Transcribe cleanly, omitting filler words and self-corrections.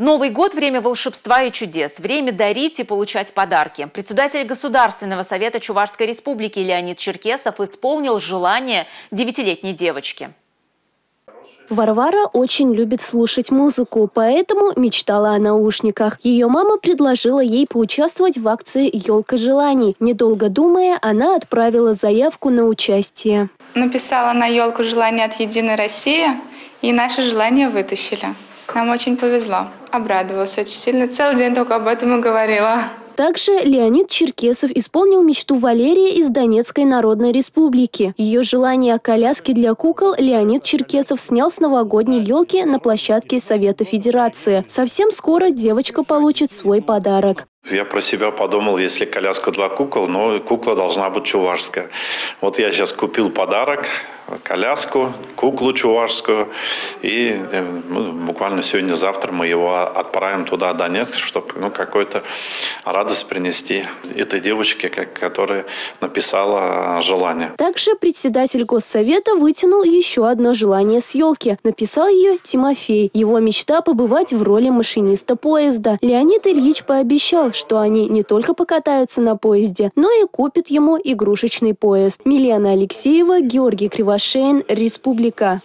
Новый год – время волшебства и чудес, время дарить и получать подарки. Председатель Государственного совета Чувашской республики Леонид Черкесов исполнил желание 9-летней девочки. Варвара очень любит слушать музыку, поэтому мечтала о наушниках. Ее мама предложила ей поучаствовать в акции «Елка желаний». Недолго думая, она отправила заявку на участие. Написала на елку желание от «Единой России», и наше желание вытащили. Нам очень повезло. Обрадовалась очень сильно. Целый день только об этом и говорила. Также Леонид Черкесов исполнил мечту Валерии из Донецкой Народной Республики. Ее желание о коляске для кукол Леонид Черкесов снял с новогодней елки на площадке Совета Федерации. Совсем скоро девочка получит свой подарок. Я про себя подумал, если коляска для кукол, но кукла должна быть чувашская. Вот я сейчас купил подарок, коляску, куклу чувашскую. И буквально сегодня-завтра мы его отправим туда, в Донецк, чтобы какую-то радость принести этой девочке, которая написала желание. Также председатель Госсовета вытянул еще одно желание с елки. Написал ее Тимофей. Его мечта – побывать в роли машиниста поезда. Леонид Ильич пообещал, что они не только покатаются на поезде, но и купят ему игрушечный поезд. Милена Алексеева, Георгий Кривошеин, Республика.